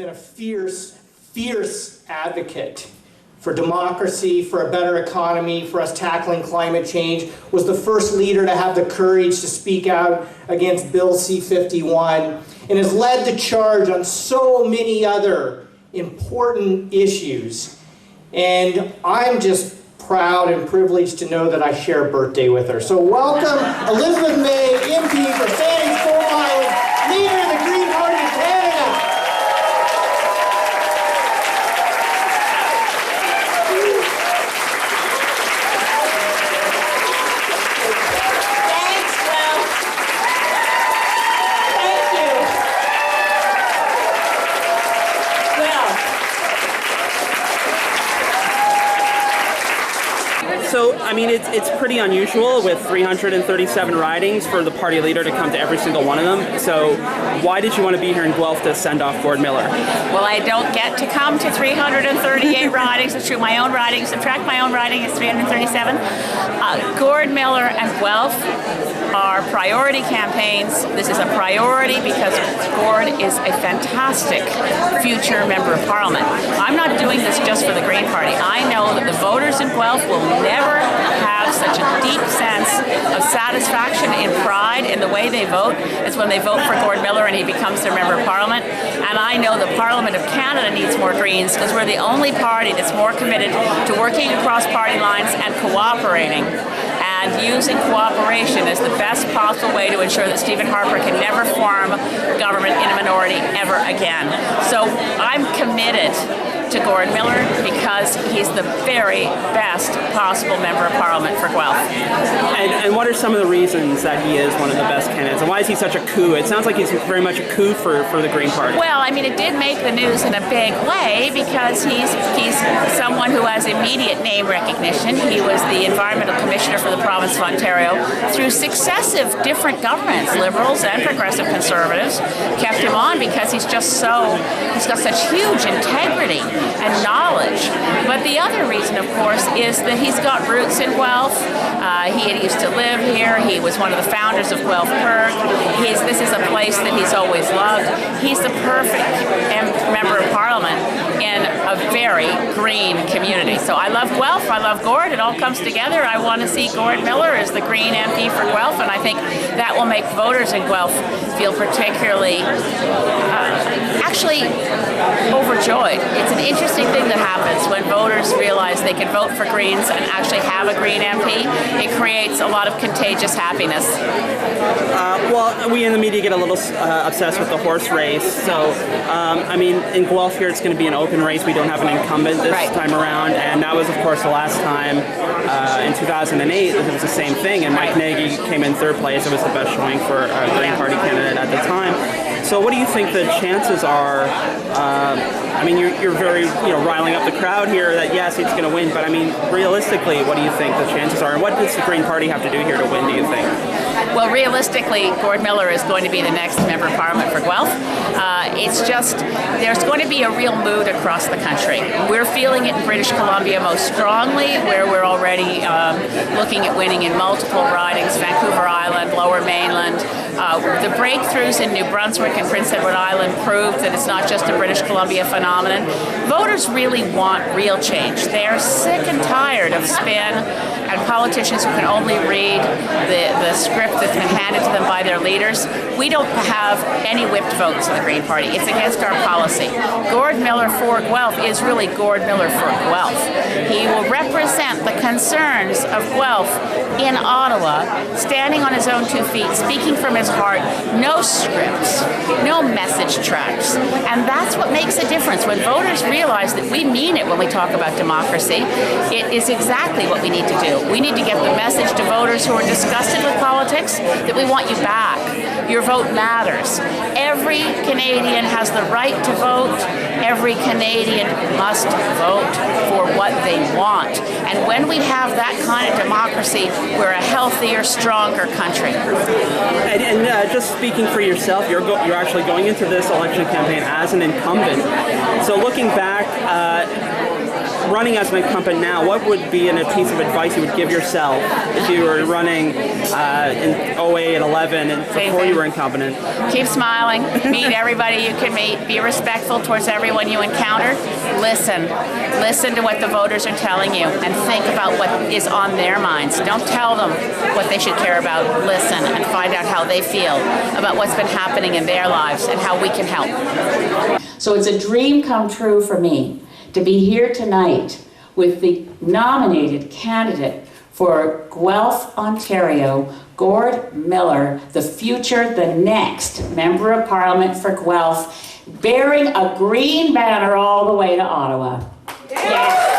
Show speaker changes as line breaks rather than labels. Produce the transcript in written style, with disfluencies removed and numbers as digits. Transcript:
been a fierce advocate for democracy, for a better economy, for us tackling climate change, was the first leader to have the courage to speak out against Bill C-51, and has led the charge on so many other important issues. And I'm just proud and privileged to know that I share a birthday with her. So welcome Elizabeth May, MP for Fanning Four Island, leader of the Green Party of Canada.
Thanks, Will. Thank you.
So, I mean, it's pretty unusual with 337 ridings for the party leader to come to every single one of them. So, why did you want to be here in Guelph to send off Gord Miller?
Well, I don't get to come to 338 ridings. It's true, my own riding, subtract my own riding is 337. Gord Miller and Guelph are priority campaigns. This is a priority because Gord is a fantastic future member of Parliament. I'm not doing this just for the Green Party. I know that the voters in Guelph will never have such a deep sense of satisfaction and pride in the way they vote as when they vote for Gord Miller and he becomes their member of Parliament. And I know the Parliament of Canada needs more Greens because we're the only party that's more committed to working across party lines and cooperating. And using cooperation as the best possible way to ensure that Stephen Harper can never form government in a minority ever again. So I'm committed to Gord Miller because he's the very best possible member of Parliament for Guelph.
And what are some of the reasons that he is one of the best candidates? And why is he such a coup? It sounds like he's very much a coup for the Green Party.
Well, I mean, it did make the news in a big way because he's someone who has immediate name recognition. He was the Environmental Commissioner for the province of Ontario through successive different governments, Liberals and Progressive Conservatives, kept him on because he's got such huge integrity and knowledge. But the other reason, of course, is that he's got roots in Guelph. He used to live here. He was one of the founders of Guelph Kirk. This is a place that he's always loved. He's the perfect member of Parliament in a very green community. So I love Guelph. I love Gord. It all comes together. I want to see Gord Miller as the Green MP for Guelph, and I think that will make voters in Guelph feel particularly actually overjoyed. It's an interesting thing that happens when voters realize they can vote for Greens and actually have a Green MP. It creates a lot of contagious happiness.
Well, we in the media get a little obsessed with the horse race. So, I mean, in Guelph here, it's going to be an open race. We don't have an incumbent this time around, and that was, of course, the last time in 2008. It was the same thing, and Mike Nagy came in third place. It was the best showing for a Green Party candidate at the time. So what do you think the chances are? I mean, you're very, riling up the crowd here that yes, he's going to win. But I mean, realistically, what do you think the chances are? And what does the Green Party have to do here to win, do you think?
Well, realistically, Gord Miller is going to be the next member of Parliament for Guelph. It's just, there's going to be a real mood across the country. We're feeling it in British Columbia most strongly, where we're already looking at winning in multiple ridings, Vancouver Island, Lower Mainland. The breakthroughs in New Brunswick and Prince Edward Island proved that it's not just a British Columbia phenomenon. Voters really want real change. They're sick and tired of spin and politicians who can only read the script that's been handed to them by their leaders. We don't have any whipped votes in the Green Party. It's against our policy. Gord Miller for Guelph is really Gord Miller for Guelph. He will represent the concerns of Guelph in Ottawa, standing on his own 2 feet, speaking from his heart, no scripts, no message tracks. And that's what makes a difference. When voters realize that we mean it when we talk about democracy, it is exactly what we need to do. We need to get the message to voters who are disgusted with politics that we want you back. Your vote matters. Every Canadian has the right to vote. Every Canadian must vote for what they want. And when we have that kind of democracy, we're a healthier, stronger country.
And just speaking for yourself, you're actually going into this election campaign as an incumbent. So looking back, running as an incumbent now, what would be a piece of advice you would give yourself if you were running in 08 and 11 and before you were incumbent?
Keep smiling. Meet everybody you can meet. Be respectful towards everyone you encounter. Listen. Listen to what the voters are telling you and think about what is on their minds. Don't tell them what they should care about. Listen and find out how they feel about what's been happening in their lives and how we can help.
So it's a dream come true for me to be here tonight with the nominated candidate for Guelph, Ontario, Gord Miller, the future, the next Member of Parliament for Guelph, bearing a green banner all the way to Ottawa. Yes.